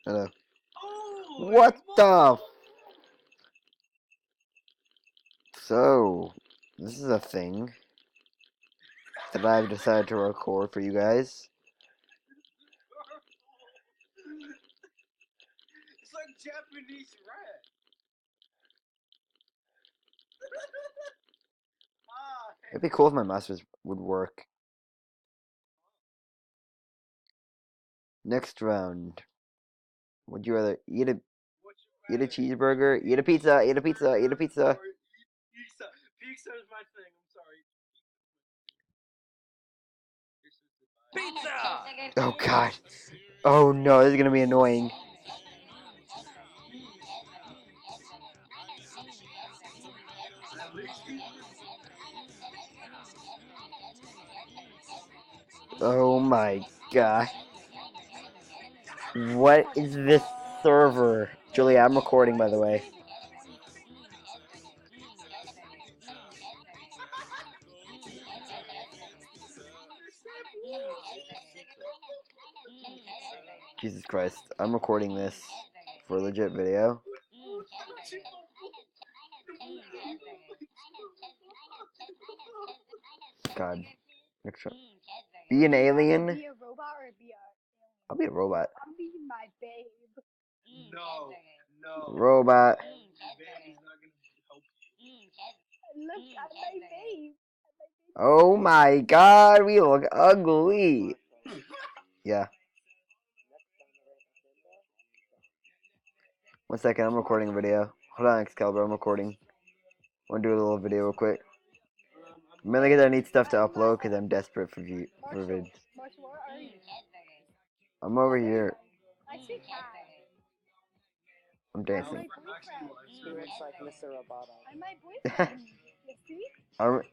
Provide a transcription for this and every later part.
Hello. What the? So, this is a thing that I've decided to record for you guys. It's like Japanese rat. It'd be cool if my mouse would work. Next round. Would you rather eat a cheeseburger, eat a pizza, eat a pizza, eat a pizza? Pizza. Pizza is my thing. I'm sorry. Pizza! Oh god. Oh no, this is gonna be annoying. Oh my god. What is this server? Julia, I'm recording, by the way. Jesus Christ. I'm recording this for a legit video. God. Next one. Be an alien? Be a robot or be a alien? I'll be a robot. I'm being my babe. No. Robot. Baby's not gonna help you. Look at my babe. Oh my god, we look ugly. Yeah. 1 second, I'm recording a video. Hold on, Excalibur, I'm recording. I want to do a little video real quick. Mainly because I need stuff to upload because I'm desperate for vids. Marshall, where are you? I'm over here. I see Cat. I'm I'm dancing. my boyfriend. He looks like Mr. Roboto. I'm my boyfriend. You see?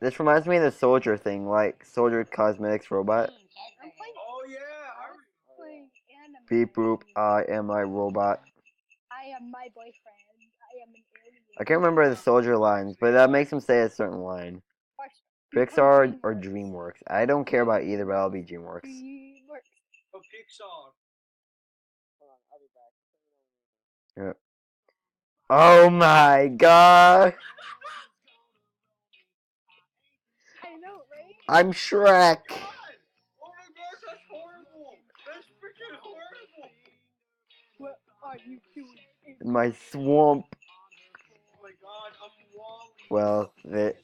This reminds me of the soldier thing, like Soldier Cosmetics Robot. I'm playing. Oh yeah. I'm playing anime. Beep boop, I am my robot. I am my boyfriend. I am an alien. I can't remember the soldier lines, but that makes him say a certain line. Pixar or DreamWorks. I don't care about either, but I'll be DreamWorks. DreamWorks. Oh, Pixar. Hold on, I'll be back. Yeah. Oh my god! I know, right? I'm Shrek! Oh my gosh, that's horrible. That's freaking horrible. What are you doing? In my swamp. Oh my god, I'm Wally. Well, the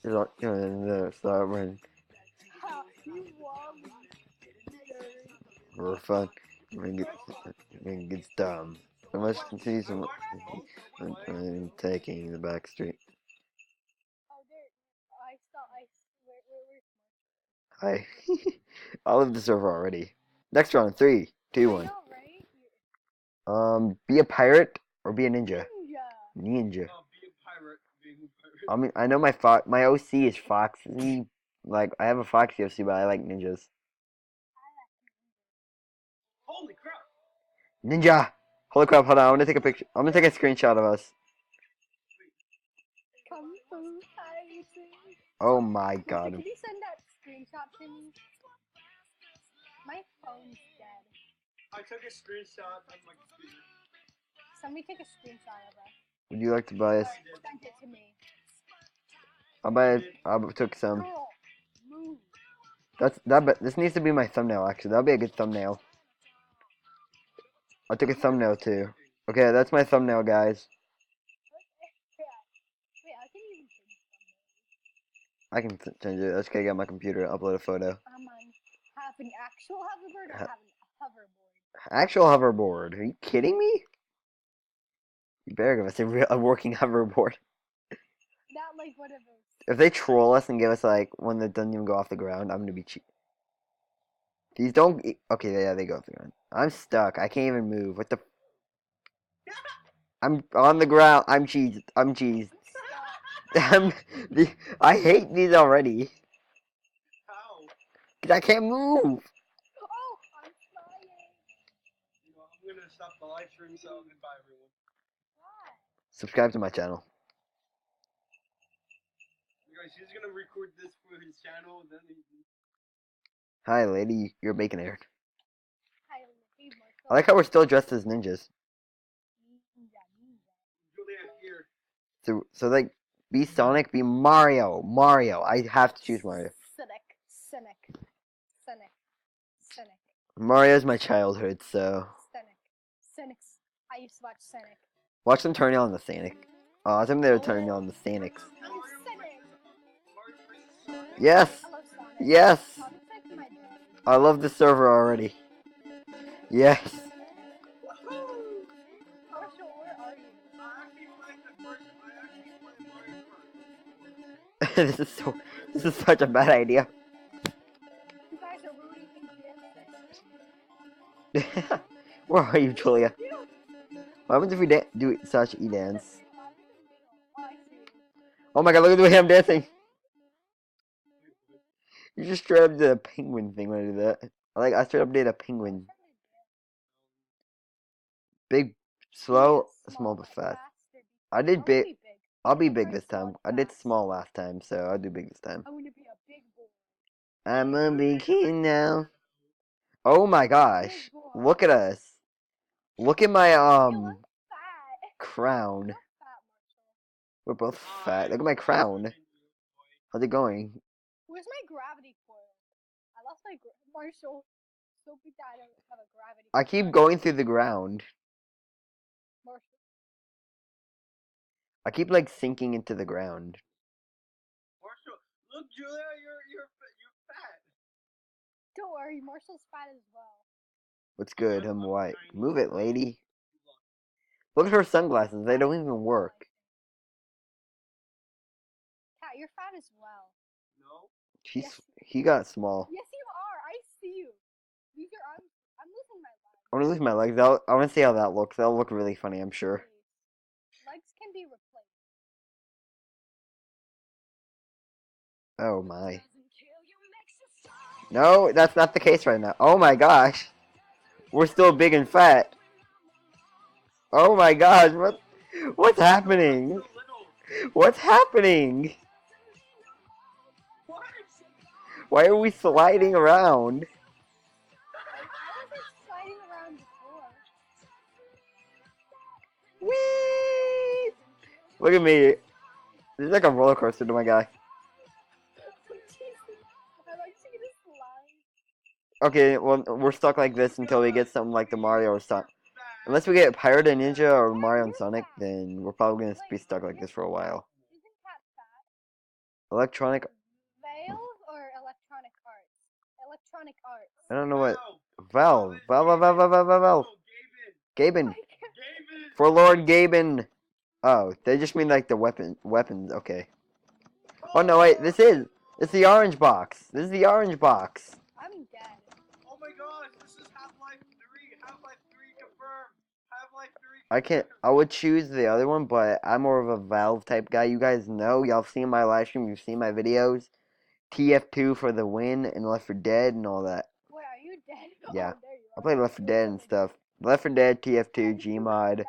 sovereign Ha, you Wally. for fun. Ring it's dumb. I must continue some taking the back street. Oh, there. I saw. Where's Hi. I love the server already. Next round, 3, 2, 1. I know, right? Be a pirate or be a ninja? Ninja. Be a pirate. Being a pirate. I mean, I know my OC is Foxy. Like, I have a Foxy OC, but I like ninjas. Holy crap. Ninja! Holy crap, hold on, I'm gonna take a picture. I'm gonna take a screenshot of us. Kung Fu Fighting. Oh my god. Can you send that screenshot to me? My phone's dead. I took a screenshot of my computer. Somebody take a screenshot of us. Would you like to buy us? Send it to me. I'll buy it. I took some. Girl, move. This needs to be my thumbnail, actually. That'll be a good thumbnail. I took a thumbnail too. Okay, that's my thumbnail, guys. Wait, I can even change thumbnails. I can change it. Let's get my computer and upload a photo. Have an actual hoverboard or have a hoverboard? Actual hoverboard. Are you kidding me? You better give us a working hoverboard. Not like one of those. If they troll us and give us like one that doesn't even go off the ground, I'm gonna be cheap. These don't. Okay, yeah, they go off the ground. I'm stuck. I can't even move. What the? I'm on the ground. I'm cheesed. I'm cheesed. I hate these already. How? Cause I can't move. Oh, I'm flying. You know, I'm gonna stop the live stream so goodbye everyone. Why? Subscribe to my channel. Guys, he's gonna record this for his channel, then Hi, lady. You're bacon aired. Hi, hey, Marco. I like how we're still dressed as ninjas. So like, be Sonic, be Mario. Mario. I have to choose Mario. Cynic. Mario's my childhood, so Cynic. I used to watch Cynic. watch them turn on the Sonic. Oh, I think they were turning on the Sonics. I'm Cynic. Yes. I love Sonic. Yes. Sonic's like my dad. I love the server already. Yes. Marshall, where are you? This is such a bad idea. You guys are ruining things dancing. Where are you, Julia? What happens if we do such e-dance? Oh, I see. Oh my god, look at the way I'm dancing! You just straight up did a penguin thing when I did that. I straight up did a penguin. Big, slow, small but fast. I did big. I'll be big this time. I did small last time, so I'll do big this time. I'm gonna be a big boy. I'm a big kid now. Oh my gosh. Look at us. Look at my, crown. We're both fat. Look at my crown. How's it going? Where's my gravity coil? I lost my Marshall. So big that I don't have a gravity I keep going through the ground. Marshall. I keep like sinking into the ground. Marshall, look, Julia, you're fat. Don't worry, Marshall's fat as well. What's good? I'm white. Move it, lady. Look at her sunglasses. They don't even work. Cat, you're fat as well. No. He got small. Yes, you are. I see you. I'm losing my legs. I want to lose my legs. I want to see how that looks. That'll look really funny, I'm sure. Legs can be replaced. Oh my. No, that's not the case right now. Oh my gosh. We're still big and fat. Oh my gosh, what's happening? What's happening? What? Why are we sliding around? I wasn't sliding around before. Whee! Look at me. This is like a roller coaster to my guy. I like seeing this slide. Okay, well, we're stuck like this until we get something like the Mario or Sonic. Unless we get Pirate and Ninja or Mario and Sonic, then we're probably going to be stuck like this for a while. Isn't Cat fat? Electronic... Veil or Electronic Arts? Electronic Arts. I don't know what... Valve. Valve. Gaben. For Lord Gaben. Oh, they just mean like the weapons, okay. Oh no, wait, it's the orange box. This is the orange box. I'm dead. Oh my gosh, this is Half-Life 3. Half-Life 3 confirmed. Half-Life 3 I would choose the other one, but I'm more of a Valve type guy. You guys know, y'all have seen my live stream, you've seen my videos. TF2 for the win, and Left 4 Dead and all that. Wait, are you dead? Yeah. Oh, there you are. I play Left 4 Dead and stuff. Left 4 Dead, TF2, Gmod.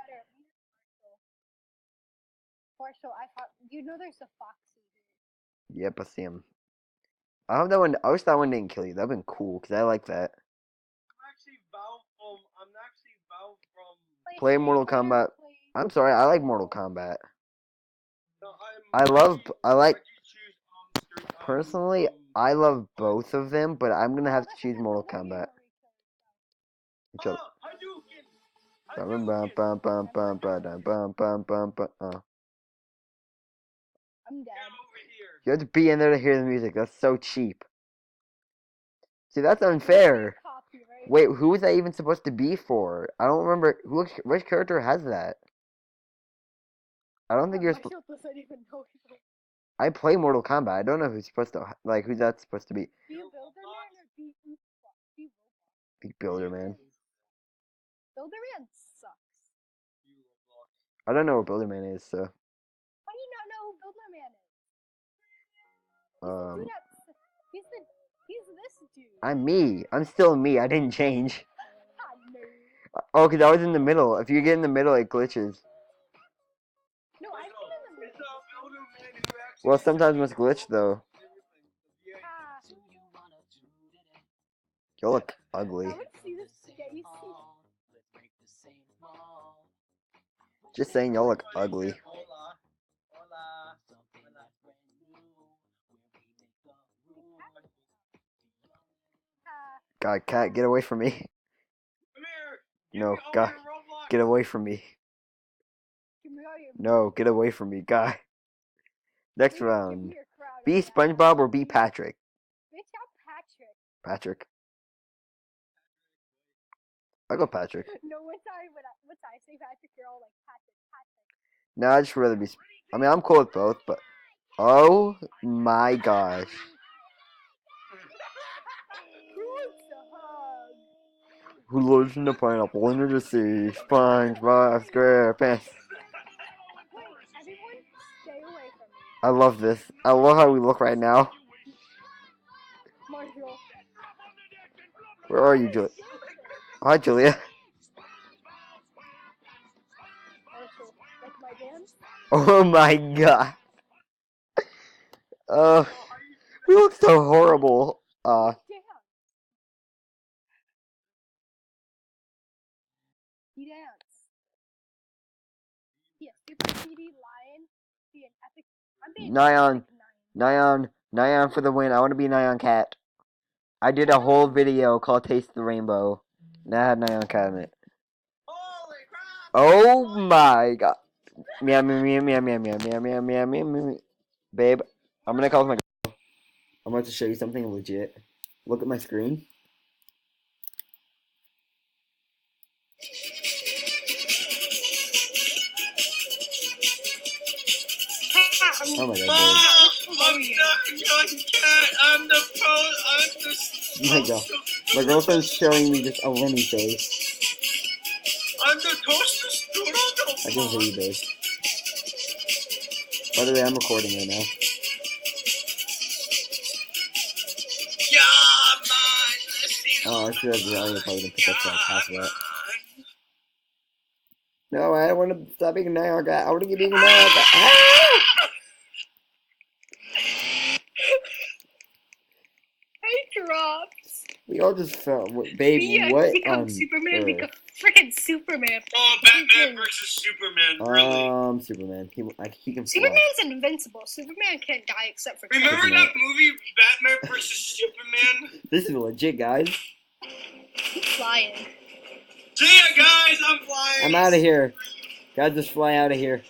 Marshall, you know there's a Foxy here. Yep, I see him. I hope that one. I wish that one didn't kill you. That'd been cool, because I like that. I'm actually Valve from Play Mortal Kombat. I'm sorry, I like Mortal Kombat. No, Personally, I love both of them, but I'm gonna have to choose Mortal Kombat. I'm dead. You have to be in there to hear the music. That's so cheap. See, that's unfair. Wait, who was that even supposed to be for? I don't remember. Which character has that? I don't think you're supposed. Doesn't even know either. I play Mortal Kombat. I don't know who's supposed to who that's supposed to be. Be Builderman or be Roblox? Be Builderman. Builderman sucks. I don't know what Builderman is, so. How do you not know who Builderman is? He's this dude. I'm me. I'm still me. I didn't change. No. Oh, because I was in the middle. If you get in the middle, it glitches. No, I've been in the middle. Well, sometimes it must glitch, though. You look ugly. I would see this get you Just saying, y'all look ugly. God, cat, get away from me. Come here. Give No, me over God, to Roblox. get away from me. Give me all your. No, get away from me, guy. Next Give me round. your crowd. Be SpongeBob or be Patrick? Bitch, I'm Patrick. Patrick. I'll go Patrick. No, once I say Patrick, you're all like Patrick. No, I'd just rather be. I mean, I'm cool with both, but. Oh my gosh. Who wants a hug? Who lives in the pineapple under the sea? SpongeBob SquarePants. Wait, everyone, stay away from me. I love this. I love how we look right now. Marshall. Where are you, Julia? Hi, Julia. Marshall, like my dance? Oh my god. Oh, how you We look so horrible. Damn. He dance. Be a super speedy lion. Be an epic. I'm being Nyan. Nyan. Nyan for the win. I want to be Nyan Cat. I did a whole video called Taste the Rainbow. And I had Nyan Cat in it. Holy crap! Oh my god. Meow, meow, meow, meow, meow, meow, meow, meow, meow, meow, meow. Babe, I'm gonna call my girl. I'm about to show you something legit. Look at my screen. Oh my god, babe. Oh, I'm not young cat. I'm the pro. I'm the. Oh my god. My girlfriend's showing me just a Lenny face. I'm the toaster strudel. I can hear you, babe. By the way, I'm recording right now. Yeah, man. Let's see. Oh, I should have the audio probably gonna pick up like half of that. No, I don't want to stop being a Nyan Cat. I want to keep being a Nyan Cat. Ah! I dropped. We all just fell. Babe, what on Superman. earth? Become freaking Superman. Oh, Batman versus Superman. Really? Superman. He can fly. Superman's invincible. Superman can't die except for. Remember Superman. that movie, Batman versus Superman? This is legit, guys. He's flying. See ya, guys. I'm flying. I'm out of here. Guys, just fly out of here.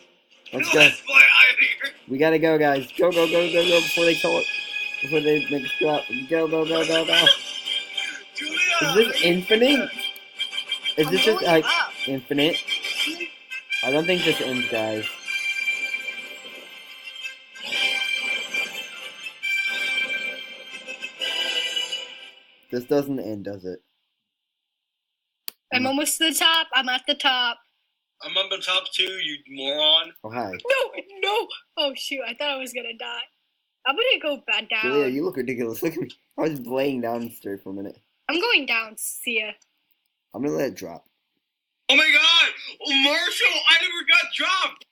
Let's go. Let's fly out of here. We gotta go, guys. Go, go, go, go, go before they call it. Before they make us drop. Go, go, go, go, go. Julia, Is this infinite? Is I'm this just going like up. infinite? I don't think this ends, guys. This doesn't end, does it? I'm almost to the top. I'm at the top. I'm on the top two, you moron. Oh, hi. No. Oh shoot! I thought I was gonna die. I'm gonna go back down. Julia, you look ridiculous. Look at me. I was laying down straight for a minute. I'm going down. See ya. I'm gonna let it drop. Oh my god! Oh, Marshall, I never got dropped!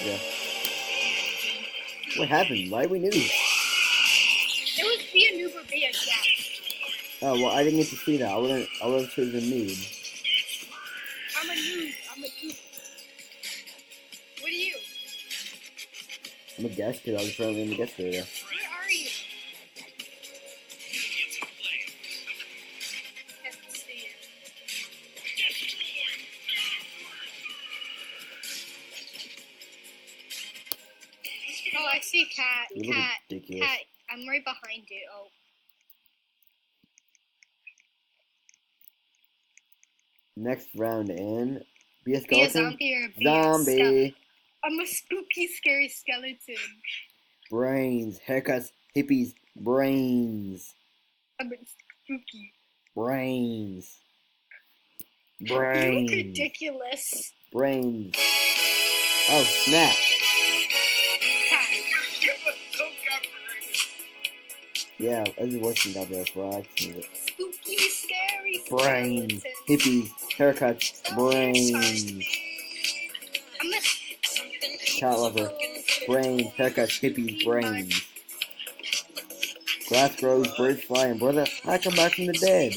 Yeah. What happened? Why we knew? It was be a noob or be a cat. Oh well, I didn't get to see that. I would have chosen noob. I'm a noob. What are you? I'm a guest because I was apparently in the guest area. Where are you? Can't see you. Oh, I see cat. You look Cat. ridiculous. Cat. I'm right behind you. Oh. Next round in. Be a Be a skeleton. zombie or be a Zombie. I'm a spooky, scary skeleton. Brains. Haircuts. Hippies. Brains. I'm a spooky. Brains. You look Brains. ridiculous. Brains. Oh snap. Cat. Yeah, this is worse than Gabriel's Flag. Spooky, scary Brains. skeleton. Hippies. Haircuts. Brains. I'm a Cat lover. Brains. Haircuts. Hippies. Brains. Grass grows. Birds fly. And brother, I come back from the dead.